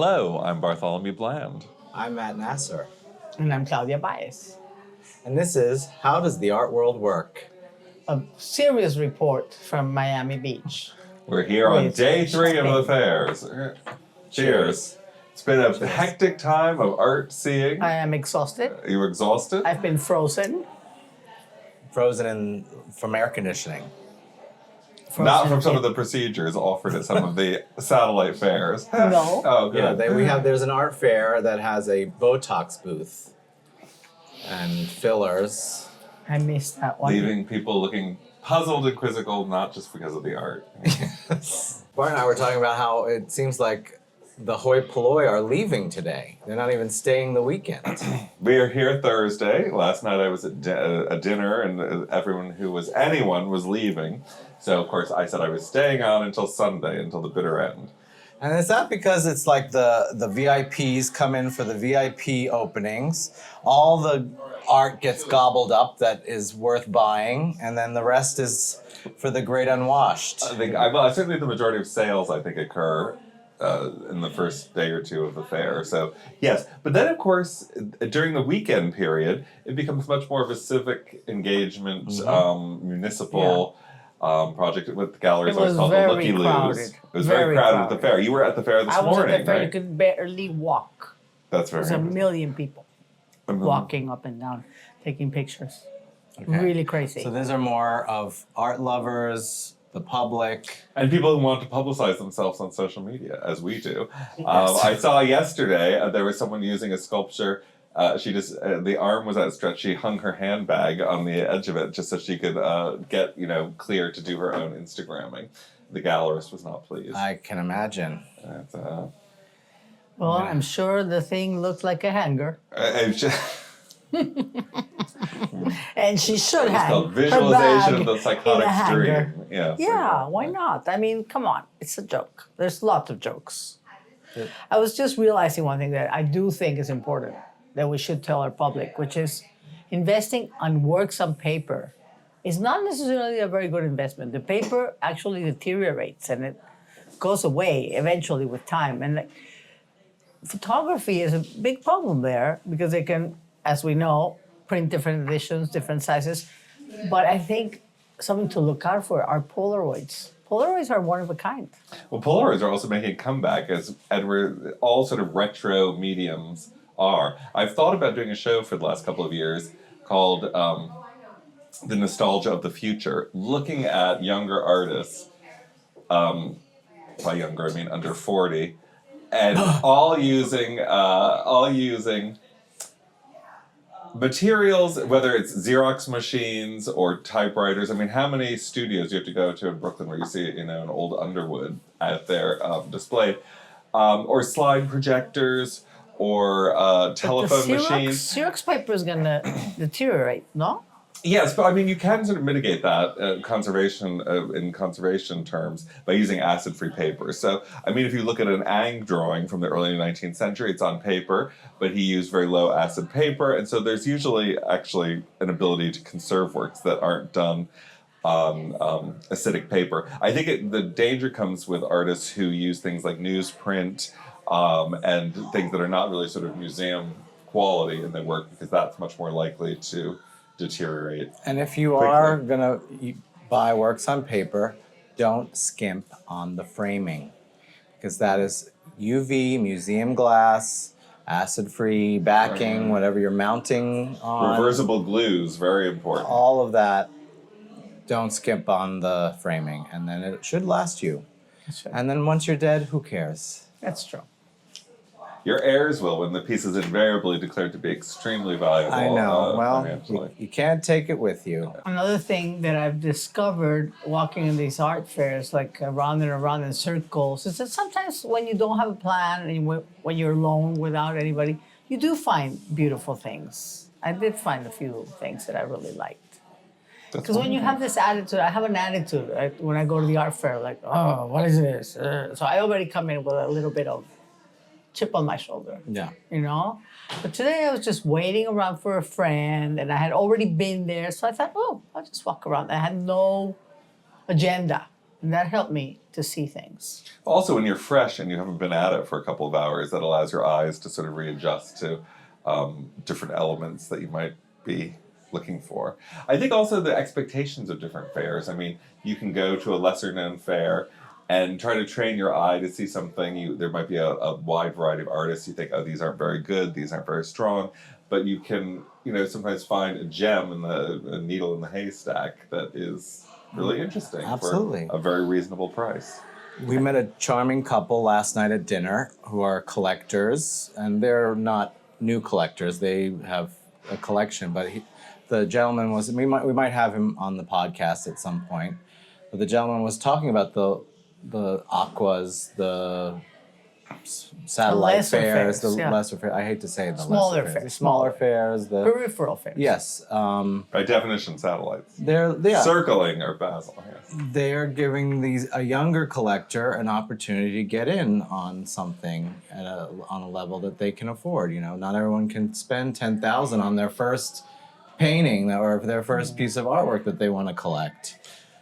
Hello, I'm Bartholomew Bland. I'm Matt Nasser. And I'm Claudia Bias. And this is How Does the Art World Work? A serious report from Miami Beach. We're here on With day 3 of champagne. the fairs. Cheers. It's been a hectic time of art seeing. I am exhausted. Are you exhausted? I've been frozen. From air conditioning. Not from some of the procedures offered at some of the satellite fairs. No. Oh, good. Yeah, there's an art fair that has a Botox booth and fillers. I missed that one. Leaving people looking puzzled and quizzical, not just because of the art. Bart and I were talking about how it seems like the hoi polloi are leaving today. They're not even staying the weekend. We are here Thursday. Last night I was at a dinner and anyone was leaving. So, of course, I said I was staying on until Sunday, until the bitter end. And is that because it's like the VIPs come in for the VIP openings, all the art gets gobbled up that is worth buying, and then the rest is for the great unwashed? Certainly the majority of sales, I think, occur in the first day or two of the fair. So, yes. But then, of course, during the weekend period, it becomes much more of a civic engagement, municipal... project with the galleries always called the Looky Loos. It was very crowded at the fair. You were at the fair this morning, I was at the fair. right? You could barely walk. That's very There's a interesting. million people walking up and down, taking pictures. Okay. Really crazy. So these are more of art lovers, the public. And people who want to publicize themselves on social media, as we do. I saw yesterday there was someone using a sculpture. The arm was outstretched. She hung her handbag on the edge of it just so she could get, clear to do her own Instagramming. The gallerist was not pleased. I can imagine. well, I'm sure the thing looked like a hanger. And she should have. It's called visualization of the psychotic dream. Yeah, why not? I mean, come on. It's a joke. There's lots of jokes. I was just realizing one thing that I do think is important that we should tell our public, which is investing on works on paper is not necessarily a very good investment. The paper actually deteriorates and it goes away eventually with time. And photography is a big problem there because they can, as we know, print different editions, different sizes. But I think something to look out for are Polaroids. Polaroids are one of a kind. Well, Polaroids are also making a comeback as all sort of retro mediums are. I've thought about doing a show for the last couple of years called The Nostalgia of the Future, looking at younger artists, by younger I mean under 40, and all using materials, whether it's Xerox machines or typewriters. I mean, how many studios do you have to go to in Brooklyn where you see, an old Underwood out there displayed, or slide projectors, or telephone machines. Xerox paper is going to deteriorate, no? Yes, but I mean, you can sort of mitigate that in conservation terms by using acid-free paper. So, I mean, if you look at an Ang drawing from the early 19th century, it's on paper, but he used very low acid paper, and so there's usually actually an ability to conserve works that aren't done on acidic paper. I think the danger comes with artists who use things like newsprint, and things that are not really sort of museum quality in their work, because that's much more likely to deteriorate. And if you are going to buy works on paper, don't skimp on the framing, because that is UV, museum glass, acid-free backing, whatever you're mounting on. Reversible glues, very important. All of that, don't skimp on the framing, and then it should last you. And then once you're dead, who cares? That's true. Your heirs will, when the piece is invariably declared to be extremely valuable. I know. Financially. You can't take it with you. Another thing that I've discovered walking in these art fairs, like around and around in circles, is that sometimes when you don't have a plan and when you're alone without anybody, you do find beautiful things. I did find a few things that I really liked. Because when you have this attitude, I have an attitude when I go to the art fair, like, oh, what is this? So I already come in with a little bit of chip on my shoulder. Yeah. But today I was just waiting around for a friend, and I had already been there, so I thought, oh, I'll just walk around. I had no agenda. And that helped me to see things. Also, when you're fresh and you haven't been at it for a couple of hours, that allows your eyes to sort of readjust to different elements that you might be looking for. I think also the expectations of different fairs. I mean, you can go to a lesser known fair and try to train your eye to see something. There might be a wide variety of artists. You think, oh, these aren't very good, these aren't very strong. But you can, sometimes find a gem a needle in the haystack that is really interesting. Absolutely. For a very reasonable price. We met a charming couple last night at dinner who are collectors, and they're not new collectors. They have a collection, but the gentleman was, we might have him on the podcast at some point, but the gentleman was talking about the aquas, the satellite fairs, the lesser fairs. I hate to say the Smaller lesser fairs. The smaller fairs, the Peripheral fairs. yes. By definition, satellites. They're Circling or Basel, yes. they're giving a younger collector an opportunity to get in on something on a level that they can afford. Not everyone can spend $10,000 on their first painting or their first piece of artwork that they want to collect.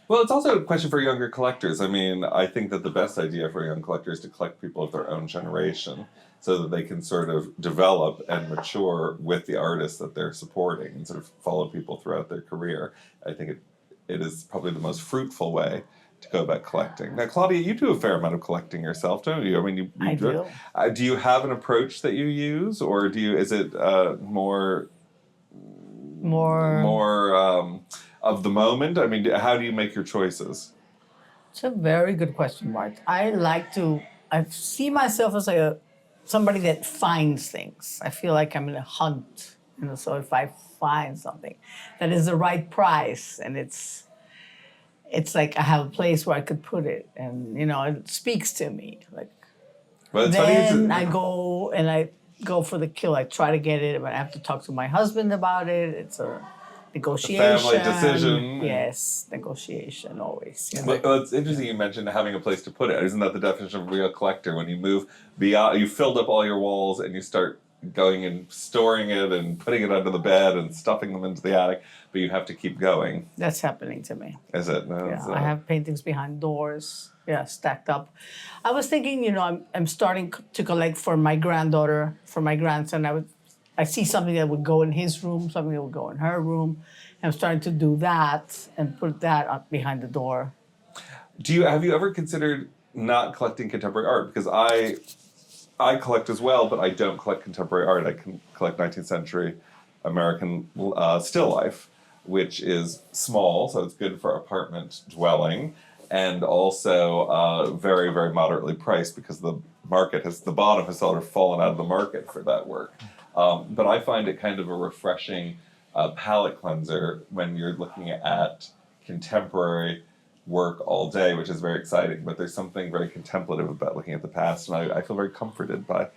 Well, it's also a question for younger collectors. I mean, I think that the best idea for a young collector is to collect people of their own generation so that they can sort of develop and mature with the artists that they're supporting and sort of follow people throughout their career. I think it is probably the most fruitful way to go about collecting. Now, Claudia, you do a fair amount of collecting yourself, don't you? I mean, you I do. Do you have an approach that you use, or is it more of the moment? I mean, how do you make your choices? It's a very good question, Bart. I see myself as somebody that finds things. I feel like I'm in a hunt, so if I find something that is the right price and it's like I have a place where I could put it and, it speaks to me. Well, it's then I go for the kill. I try to get it, but I have to talk to my husband about it. It's a negotiation. Family decision. Yes, negotiation always. Well, it's interesting you mentioned having a place to put it. Isn't that the definition of a real collector? When you move beyond, you filled up all your walls and you start going and storing it and putting it under the bed and stuffing them into the attic, but you have to keep going. That's happening to me. Is it? No, Yeah, I have paintings behind doors. Yeah, stacked up. I was thinking, I'm starting to collect for my granddaughter, for my grandson. I see something that would go in his room, something that would go in her room. I'm starting to do that and put that up behind the door. Have you ever considered not collecting contemporary art? Because I collect as well, but I don't collect contemporary art. I can collect 19th century American still life, which is small, so it's good for apartment dwelling, and also very, very moderately priced because the bottom has sort of fallen out of the market for that work. But I find it kind of a refreshing palate cleanser when you're looking at contemporary work all day, which is very exciting. But there's something very contemplative about looking at the past, and I feel very comforted by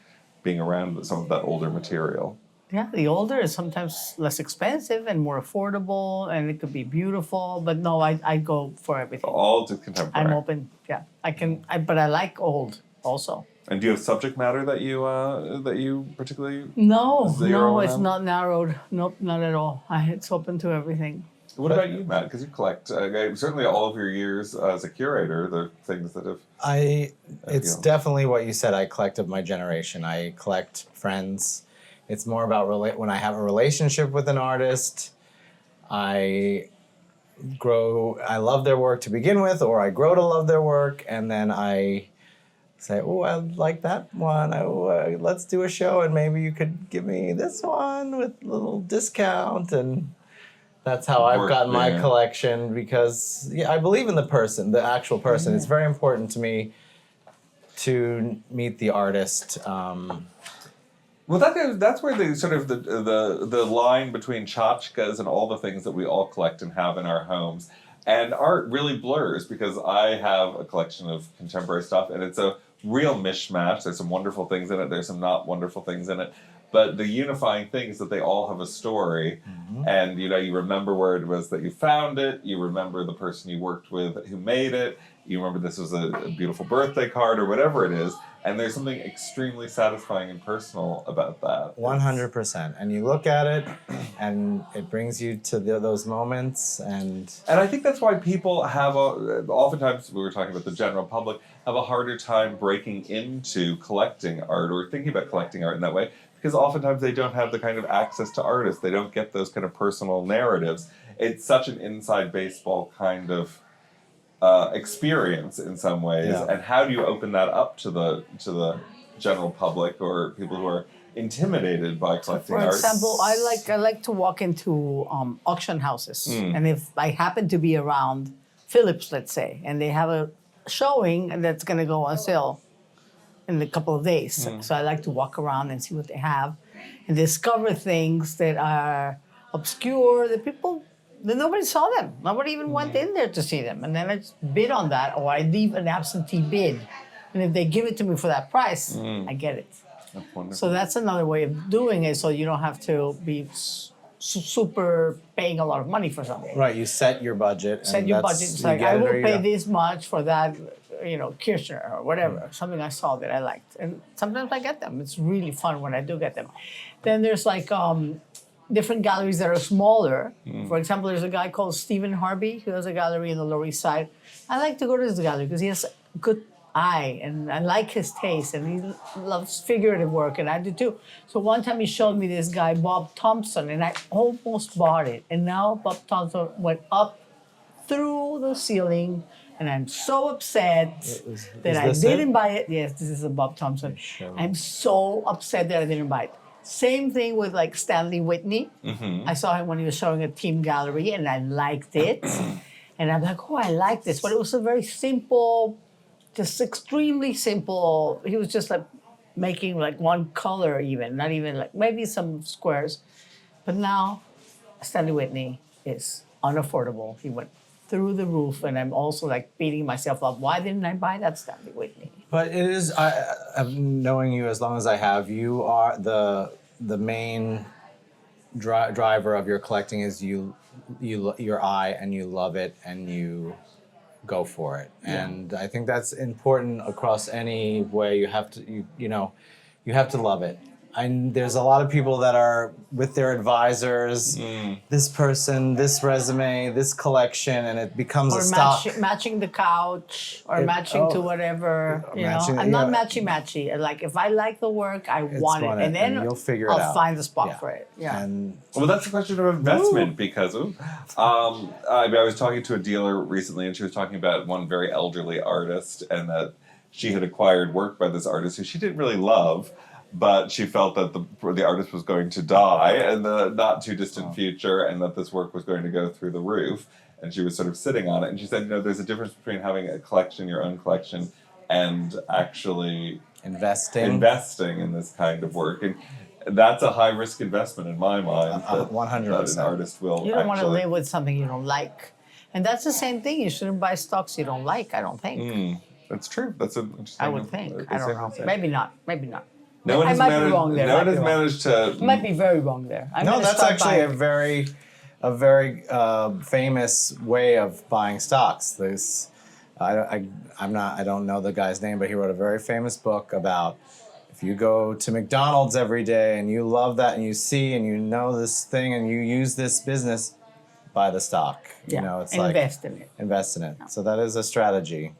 being around some of that older material. Yeah, the older is sometimes less expensive and more affordable, and it could be beautiful. But no, I go for everything. All just contemporary. I'm open. Yeah, but I like old also. And do you have subject matter that you particularly No, zero it's in? not narrowed. Nope, not at all. It's open to everything. What about you, Matt? Because you collect certainly all of your years as a curator, the things that have. It's definitely what you said. I collect of my generation. I collect friends. It's more about when I have a relationship with an artist. I love their work to begin with, or I grow to love their work, and then I say, oh, I like that one. Let's do a show, and maybe you could give me this one with a little discount. And that's how I've gotten my collection, because I believe in the actual person. It's very important to me to meet the artist. Well, that's where the sort of the line between tchotchkes and all the things that we all collect and have in our homes and art really blurs, because I have a collection of contemporary stuff and it's a real mishmash. There's some wonderful things in it. There's some not wonderful things in it. But the unifying thing is that they all have a story, and you remember where it was that you found it. You remember the person you worked with who made it. You remember this was a beautiful birthday card or whatever it is. And there's something extremely satisfying and personal about that. 100%. And you look at it, and it brings you to those moments. And I think that's why people have oftentimes, we were talking about the general public, have a harder time breaking into collecting art or thinking about collecting art in that way, because oftentimes they don't have the kind of access to artists. They don't get those kind of personal narratives. It's such an inside baseball kind of experience in some ways. Yeah. And how do you open that up to the general public or people who are intimidated by collecting For art? example, I like to walk into auction houses, and if I happen to be around Phillips, let's say, and they have a showing that's going to go on sale in a couple of days, so I like to walk around and see what they have, and discover things that are obscure that nobody saw them. Nobody even went in there to see them, and then I just bid on that, or I leave an absentee bid, and if they give it to me for that price, I get it. That's wonderful. So that's another way of doing it, so you don't have to be super paying a lot of money for something. right, you set your budget. Set your budget. It's like, I will pay this much for that, Kirchner or whatever, something I saw that I liked. And sometimes I get them. It's really fun when I do get them. Then there's like different galleries that are smaller. For example, there's a guy called Stephen Harvey who has a gallery in the Lower East Side. I like to go to this gallery because he has good eye and I like his taste and he loves figurative work and I do too. So one time he showed me this guy, Bob Thompson, and I almost bought it. And now Bob Thompson went up through the ceiling and I'm so upset that I didn't buy it. Yes, this is a Bob Thompson. I'm so upset that I didn't buy it. Same thing with like Stanley Whitney. I saw him when he was showing a team gallery and I liked it. And I'm like, oh, I like this. But it was a very simple, just extremely simple. He was just like making like one color even, not even like maybe some squares. But now Stanley Whitney is unaffordable. He went through the roof and I'm also like beating myself up. Why didn't I buy that Stanley Whitney? But it is, knowing you as long as I have, you are the main driver of your collecting is your eye and you love it and you go for it. Yeah. And I think that's important across any way. You have to, you have to love it. And there's a lot of people that are with their advisors, this person, this resume, this collection, and it becomes a stock. Matching the couch or matching to whatever, I'm not matchy. Like if I like the work, I want it. And then you'll figure it out. I'll find the spot for it. Yeah. Well, that's a question of investment because I was talking to a dealer recently and she was talking about one very elderly artist and that she had acquired work by this artist who she didn't really love, but she felt that the artist was going to die in the not too distant future and that this work was going to go through the roof. And she was sort of sitting on it. And she said, there's a difference between having a collection, your own collection, and actually investing in this kind of work. And that's a high-risk investment in my mind. 100%. That an artist will You don't want to live with something you don't like. And that's the same thing. You shouldn't buy stocks you don't like, I don't think. That's true. That's an interesting. I would think. I don't know. Maybe not. No one has managed to. Might be very wrong there. That's actually a very famous way of buying stocks. I don't know the guy's name, but he wrote a very famous book about if you go to McDonald's every day and you love that and you see and you know this thing and you use this business, buy the stock. Yeah. It's invest in it. Invest in it. Yeah. So that is a strategy.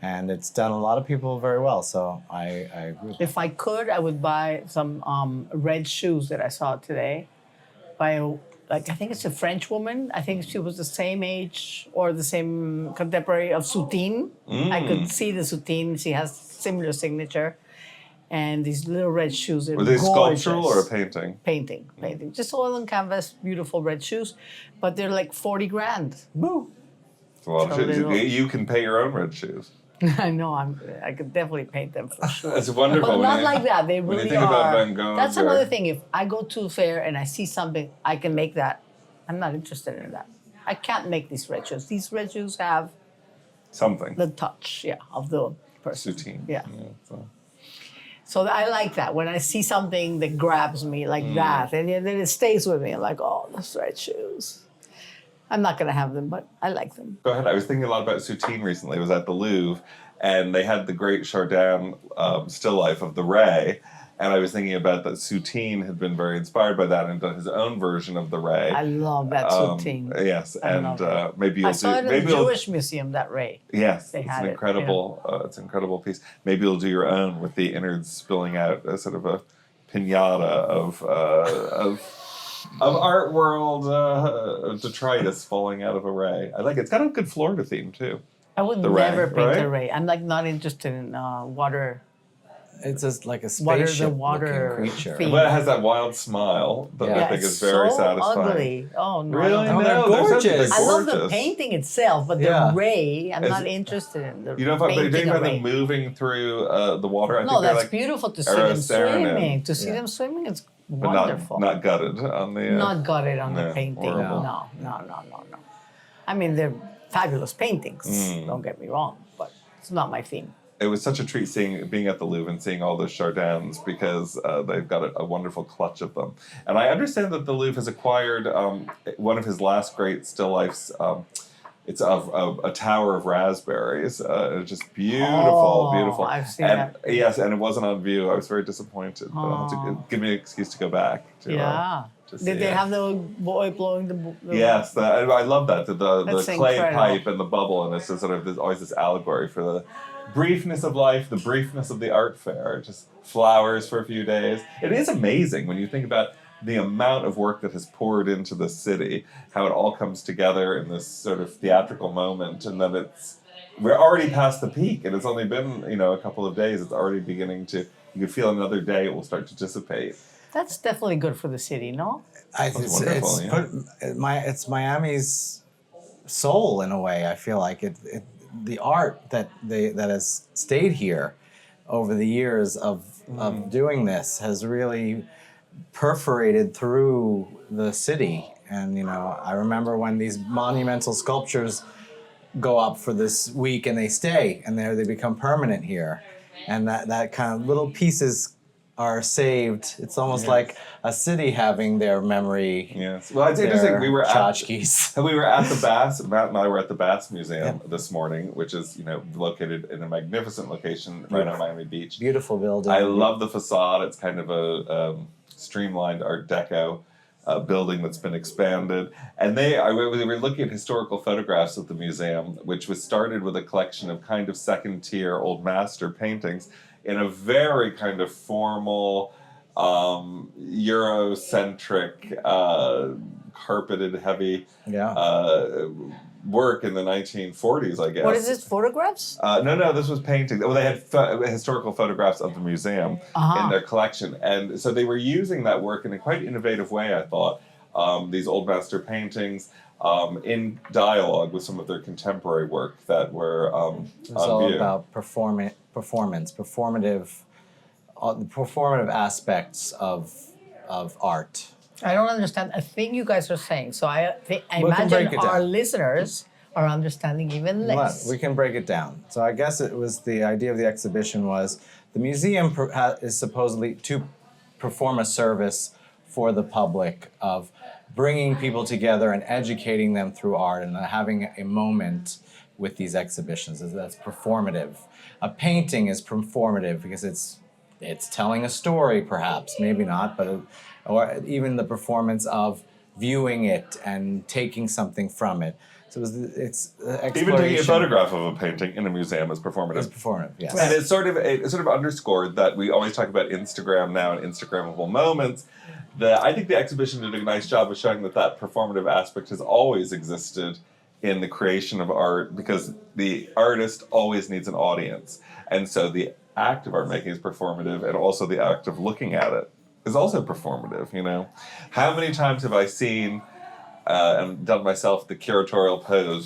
And it's done a lot of people very well, so I agree. If I could, I would buy some red shoes that I saw today by I think it's a French woman. I think she was the same age or the same contemporary of Soutine. I could see the Soutine. She has similar signature. And these little red shoes are gorgeous. Were they gorgeous. Sculptural or a painting? Painting. Just oil and canvas, beautiful red shoes. But they're like 40 grand. Boo! It's a lot of shoes. You can pay your own red shoes. I know. I could definitely paint them for sure. It's wonderful. But not like that. They really when you think are. About Van Gogh, that's another thing. If I go to a fair and I see something, I can make that. I'm not interested in that. I can't make these red shoes. These red shoes have something. The touch, of the person. Soutine. Yeah. So I like that. When I see something that grabs me like that, and then it stays with me. I'm like, oh, those red shoes. I'm not going to have them, but I like them. Go ahead. I was thinking a lot about Soutine recently. I was at the Louvre, and they had the great Chardin still life of the Ray. And I was thinking about that Soutine had been very inspired by that and done his own version of the ray. I love that routine. Yes, I and love maybe I you'll saw do. it in Maybe the you'll, Jewish Museum, that ray. yes, They it's had an it, incredible, it's an incredible piece. Maybe you'll do your own with the innards spilling out as sort of a pinata of art world detritus falling out of a ray. I like it. It's got a good Florida theme too. I would The ray, never paint a right? ray. I'm like not interested in water. It's just like a What are the spaceship water looking creature. theme? But it has that wild smile that Yeah. I think it's is very so satisfying. ugly. Oh no! Really? Oh, No, they're gorgeous. I love the gorgeous. painting itself, but Yeah. the ray, I'm Is not it- interested in the You know, if I'm painting thinking a about ray. them moving through the water, I No, think they're that's like beautiful to see them Serenade. swimming. To see Yeah. them swimming, it's but wonderful. not gutted on the. Not got it on the no, painting. horrible. No. I mean, they're fabulous paintings. Mm. Don't get me wrong, but it's not my theme. It was such a treat being at the Louvre and seeing all those Chardins because they've got a wonderful clutch of them. And I understand that the Louvre has acquired one of his last great still lifes. It's of a tower of raspberries. It's just beautiful, Oh, beautiful. I've seen and, that. Yes, and it wasn't on view. I was very disappointed. But I'll have to Oh. give me an excuse to go back. To, Yeah. to see Did they it. have the boy blowing the Yes, I love that. The That's clay incredible. pipe and the bubble, and it's just sort of there's always this allegory for the briefness of life, the briefness of the art fair. Just flowers for a few days. It is amazing when you think about the amount of work that has poured into the city, how it all comes together in this sort of theatrical moment, and then we're already past the peak, and it's only been a couple of days. It's already beginning to. You could feel another day it will start to dissipate. That's definitely good for the city, no? wonderful, yeah. It's Miami's soul in a way. I feel like the art that has stayed here over the years of doing this has really perforated through the city. And I remember when these monumental sculptures go up for this week and they stay and they become permanent here, and that kind of little pieces are saved. It's almost like a city having their memory. Yes. Well, it's interesting. We were tchotchkes. at the Bass. Matt and I were at the Bass Museum this morning, which is located in a magnificent location right on Miami Beach. Beautiful building. I love the facade. It's kind of a streamlined Art Deco building that's been expanded. And we were looking at historical photographs of the museum, which was started with a collection of kind of second-tier old master paintings in a very kind of formal, Eurocentric, carpeted, heavy work in the 1940s, I guess. What is this, photographs? No, this was painting. Well, they had historical photographs of the museum in their collection. And so they were using that work in a quite innovative way, I thought. These old master paintings in dialogue with some of their contemporary work that were It's on all view. about performative aspects of art. I don't understand a thing you guys are saying. So I can imagine break it our down. listeners are understanding even less. We can break it down. So I guess it was the idea of the exhibition was the museum is supposedly to perform a service for the public of bringing people together and educating them through art and having a moment with these exhibitions. That's performative. A painting is performative because it's telling a story, perhaps, maybe not, but or even the performance of viewing it and taking something from it. So it's exploration. Even taking a photograph of a painting in a museum is performative. is performative. Yes. And it sort of underscored that we always talk about Instagram now and Instagrammable moments. I think the exhibition did a nice job of showing that performative aspect has always existed in the creation of art because the artist always needs an audience. And so the act of art making is performative, and also the act of looking at it is also performative, How many times have I seen and done myself the curatorial pose,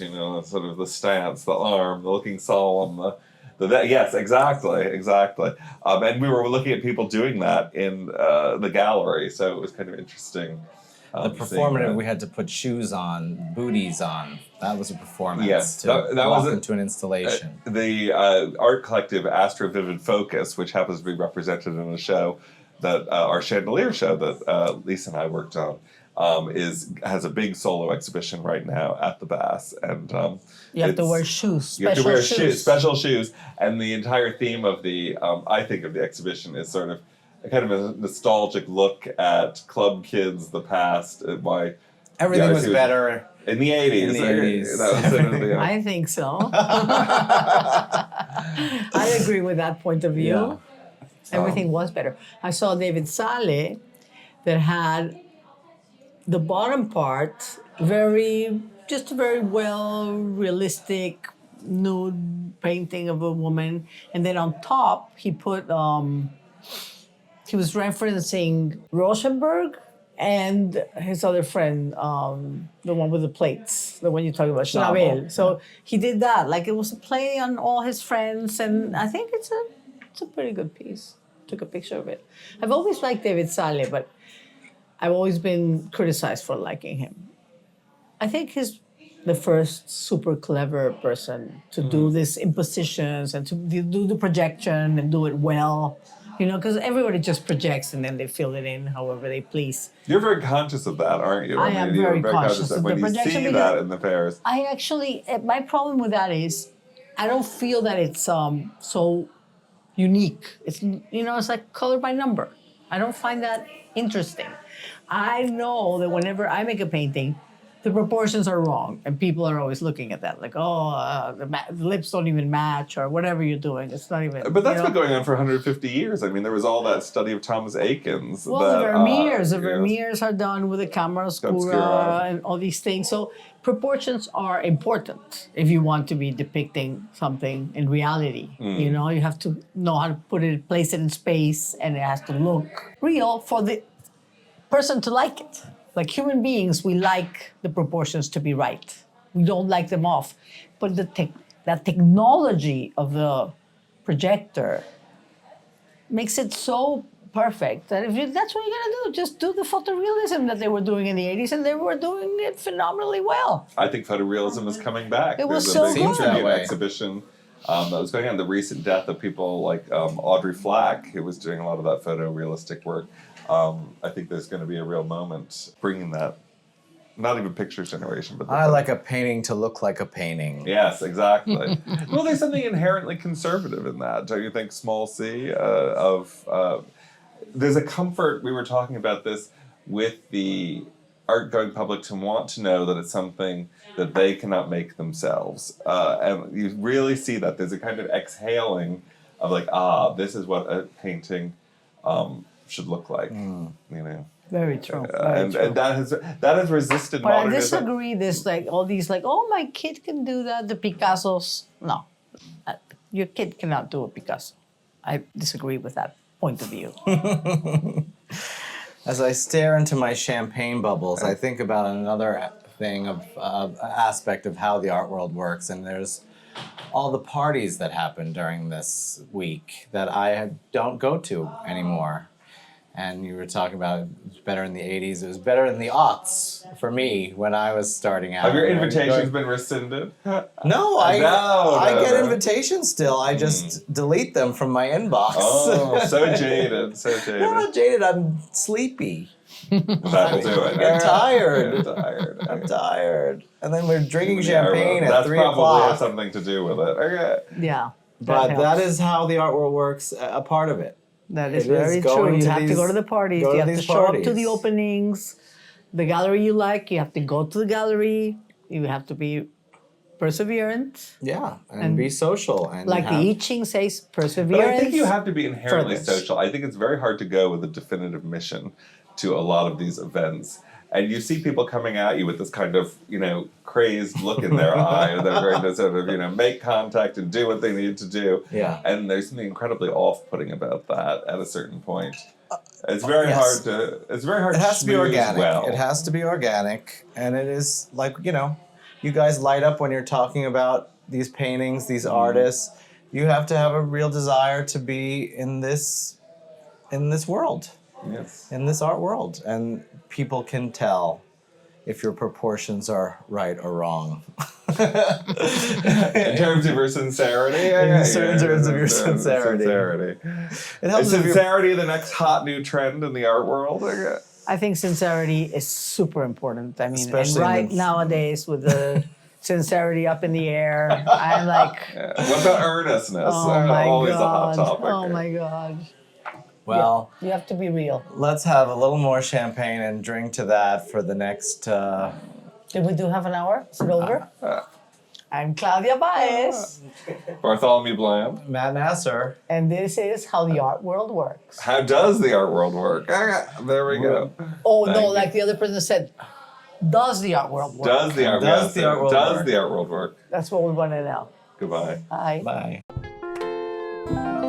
sort of the stance, the arm, the looking solemn, yes, exactly. And we were looking at people doing that in the gallery, so it was kind of interesting. The performative, we had to put shoes on, booties on. That was a performance. Yes, to that walk was into an installation. The art collective Astro Vivid Focus, which happens to be represented in a show that our chandelier show that Lisa and I worked on, has a big solo exhibition right now at the Bass, and You have to wear shoes. You have to wear shoes. special shoes, and the entire theme of the I think of the exhibition is sort of a kind of a nostalgic look at club kids, the past, and why Everything I was see what- better. in the 80s. In the 80s. That was sort of the, I think so. I agree with that point of view. Yeah. Everything was better. I saw David Sale that had the bottom part just a very well realistic nude painting of a woman, and then on top he put he was referencing Rauschenberg and his other friend, the one with the plates, the one you talking about, Schnabel. So he did that, like it was a play on all his friends, and I think it's a pretty good piece. Took a picture of it. I've always liked David Sale, but I've always been criticized for liking him. I think he's the first super clever person to do these impositions and to do the projection and do it well. You know, because everybody just projects and then they fill it in however they please. You're very conscious of that, aren't you? I am you're very conscious of when the you projection see because that in the fairs. I actually, my problem with that is I don't feel that it's so unique. It's, it's like color by number. I don't find that interesting. I know that whenever I make a painting, the proportions are wrong, and people are always looking at that, like, the lips don't even match, or whatever you're doing. It's not even. But that's been going on for 150 years. I mean, there was all that study of Thomas Eakins. Well, that, the Vermeers are done with the camera oscura and all these things. So proportions are important if you want to be depicting something in reality. You know, you have to know how to place it in space, and it has to look real for the person to like it. Like human beings, we like the proportions to be right. We don't like them off. But that technology of the projector makes it so perfect that that's what you're gonna do. Just do the photorealism that they were doing in the 80s, and they were doing it phenomenally well. I think photorealism is coming back. It was There's so a big good. That tribute way. exhibition that was going on. The recent death of people like Audrey Flack, who was doing a lot of that photorealistic work. I think there's going to be a real moment bringing that, not even picture generation, but I like a painting to look like a painting. Yes, exactly. Well, there's something inherently conservative in that, don't you think? Small c there's a comfort. We were talking about this with the art going public to want to know that it's something that they cannot make themselves, and you really see that there's a kind of exhaling of like, this is what a painting should look like, you know. Very true. And that has resisted But I modernism. disagree. This all these my kid can do that. The Picassos, no, your kid cannot do a Picasso. I disagree with that point of view. As I stare into my champagne bubbles, I think about another thing of aspect of how the art world works, and there's all the parties that happen during this week that I don't go to anymore. And you were talking about it was better in the 80s. It was better in the aughts for me when I was starting out. Have your And I'm invitations going- been rescinded? No, I get no. invitations still. I just delete them from my inbox. Oh, so jaded, so jaded. I'm not jaded. I'm sleepy. That'll do it. I'm tired. I'm tired. I'm tired. And then we're drinking Yeah, champagne at that's 3 probably o'clock. something to do with it. Okay. Yeah, But that helps. is how the art world works. A part of it. That is It is very going true. You to have to these- go to the parties. go to You have to these show up to the parties. openings. The gallery you like, you have to go to the gallery. You have to be perseverant. Yeah, and be social. And Like the have- I Ching says, But perseverance. I think you have to be inherently this. social. I think it's very hard to go with a definitive mission to a lot of these events. And you see people coming at you with this kind of, crazed look in their eye. They're going to sort of, make contact and do what they need to do. Yeah. And there's something incredibly off-putting about that at a certain point. It's very yes. hard to. It's very hard. It has to be schmooze organic. Well. It has to be organic, and it is like you guys light up when you're talking about these paintings, these artists. You have to have a real desire to be in this world, Yes. in this art world, and people can tell if your proportions are right or wrong. In terms of your sincerity. In terms of your sincerity. It helps Is if you're- sincerity the next hot new trend in the art world? I think sincerity is super important. I mean, Especially in and right the- nowadays with the sincerity up in the air, I'm like, What about earnestness? oh my Always god, a hot topic. oh my god. Well, You have to be real. let's have a little more champagne and drink to that for the next. Did we do half an hour? Is it over? I'm Claudia Bias. Bartholomew Bland. Matt Nasser. And this is How the Art World Works. How does the art world work? There we go. Oh, Thank no, you. like the other person said, does the art world work? Does the art Does the art world does work? the art world work? That's what we want to know. Goodbye. Bye. Bye.